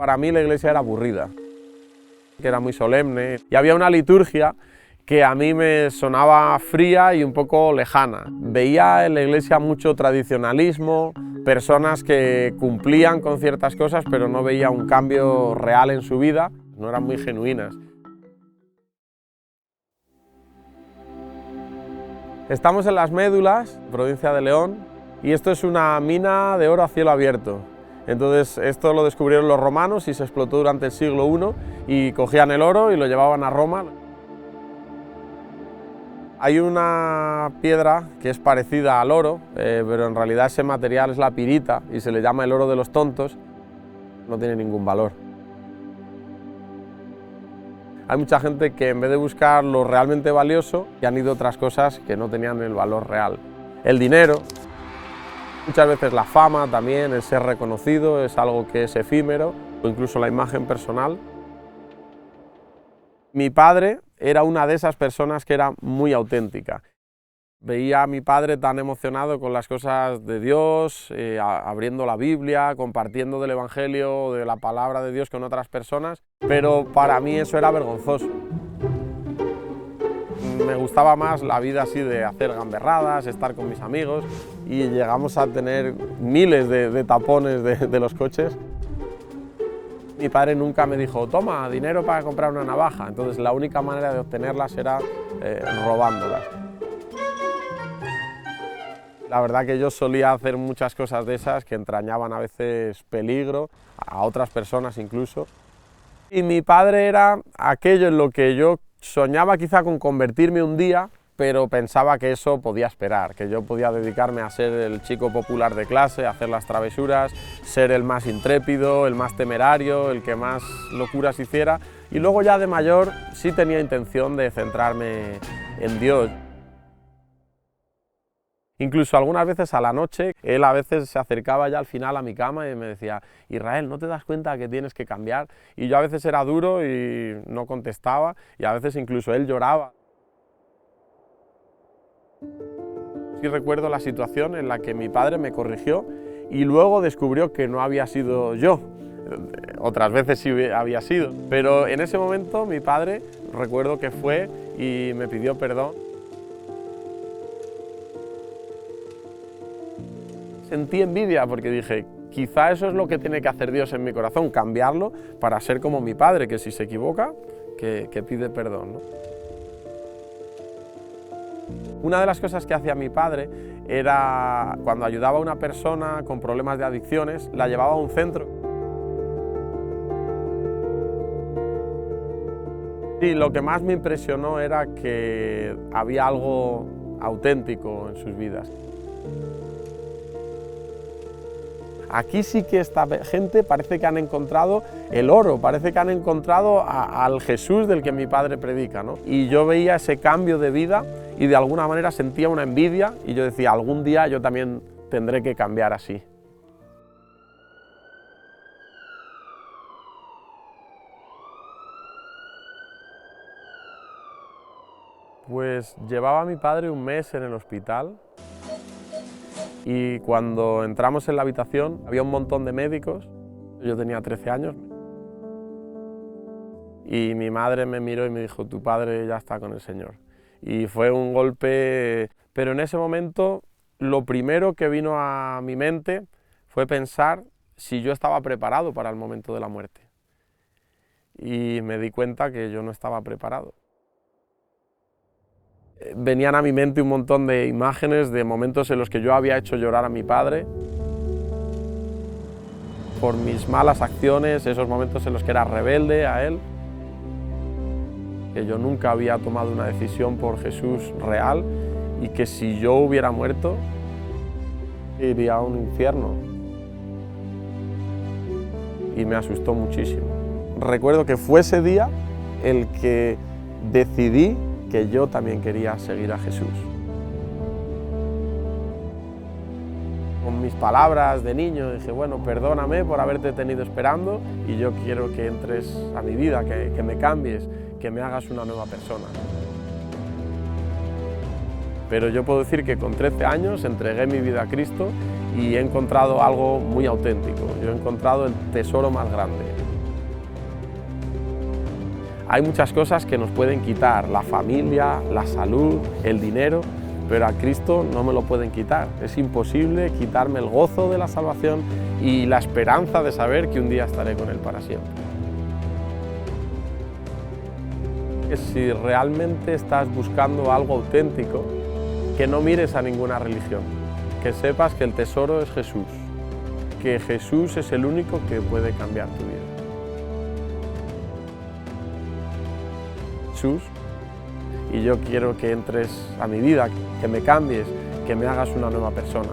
Para mí la iglesia era aburrida, que era muy solemne y había una liturgia que a mí me sonaba fría y un poco lejana. Veía en la iglesia mucho tradicionalismo, personas que cumplían con ciertas cosas pero no veía un cambio real en su vida, no eran muy genuinas. Estamos en Las Médulas, provincia de León, y esto es una mina de oro a cielo abierto. Entonces esto lo descubrieron los romanos y se explotó durante el siglo I y cogían el oro y lo llevaban a Roma. Hay una piedra que es parecida al oro, pero en realidad ese material es la pirita y se le llama el oro de los tontos. No tiene ningún valor. Hay mucha gente que en vez de buscar lo realmente valioso, que han ido a otras cosas que no tenían el valor real. El dinero, muchas veces la fama también, el ser reconocido, es algo que es efímero, o incluso la imagen personal. Mi padre era una de esas personas que era muy auténtica. Veía a mi padre tan emocionado con las cosas de Dios, abriendo la Biblia, compartiendo del Evangelio, de la palabra de Dios con otras personas, pero para mí eso era vergonzoso. Me gustaba más la vida así de hacer gamberradas, estar con mis amigos y llegamos a tener miles de tapones de los coches. Mi padre nunca me dijo, toma, dinero para comprar una navaja, entonces la única manera de obtenerlas era robándolas. La verdad que yo solía hacer muchas cosas de esas que entrañaban a veces peligro, a otras personas incluso. Y mi padre era aquello en lo que yo soñaba quizá con convertirme un día, pero pensaba que eso podía esperar, que yo podía dedicarme a ser el chico popular de clase, a hacer las travesuras, ser el más intrépido, el más temerario, el que más locuras hiciera. Y luego ya de mayor sí tenía intención de centrarme en Dios. Incluso algunas veces a la noche, él a veces se acercaba ya al final a mi cama y me decía, Israel, ¿no te das cuenta que tienes que cambiar? Y yo a veces era duro y no contestaba, y a veces incluso él lloraba. Sí recuerdo la situación en la que mi padre me corrigió y luego descubrió que no había sido yo. Otras veces sí había sido, pero en ese momento mi padre recuerdo que fue y me pidió perdón. Sentí envidia porque dije, quizá eso es lo que tiene que hacer Dios en mi corazón, cambiarlo para ser como mi padre, que si se equivoca, que pide perdón, ¿no? Una de las cosas que hacía mi padre era, cuando ayudaba a una persona con problemas de adicciones, la llevaba a un centro. Y lo que más me impresionó era que había algo auténtico en sus vidas. Aquí sí que esta gente parece que han encontrado el oro, parece que han encontrado al Jesús del que mi padre predica, ¿no? Y yo veía ese cambio de vida y de alguna manera sentía una envidia y yo decía, algún día yo también tendré que cambiar así. Pues llevaba a mi padre un mes en el hospital. Y cuando entramos en la habitación había un montón de médicos, yo tenía 13 años, y mi madre me miró y me dijo, tu padre ya está con el Señor. Y fue un golpe, pero en ese momento lo primero que vino a mi mente fue pensar si yo estaba preparado para el momento de la muerte. Y me di cuenta que yo no estaba preparado. Venían a mi mente un montón de imágenes de momentos en los que yo había hecho llorar a mi padre por mis malas acciones, esos momentos en los que era rebelde a él, que yo nunca había tomado una decisión por Jesús real y que si yo hubiera muerto iría a un infierno. Y me asustó muchísimo. Recuerdo que fue ese día el que decidí que yo también quería seguir a Jesús. Con mis palabras de niño dije, bueno, perdóname por haberte tenido esperando y yo quiero que entres a mi vida, que me cambies, que me hagas una nueva persona. Pero yo puedo decir que con 13 años entregué mi vida a Cristo y he encontrado algo muy auténtico. Yo he encontrado el tesoro más grande. Hay muchas cosas que nos pueden quitar, la familia, la salud, el dinero, pero a Cristo no me lo pueden quitar. Es imposible quitarme el gozo de la salvación y la esperanza de saber que un día estaré con Él para siempre. Si realmente estás buscando algo auténtico, que no mires a ninguna religión, que sepas que el tesoro es Jesús, que Jesús es el único que puede cambiar tu vida. Jesús, y yo quiero que entres a mi vida, que me cambies, que me hagas una nueva persona.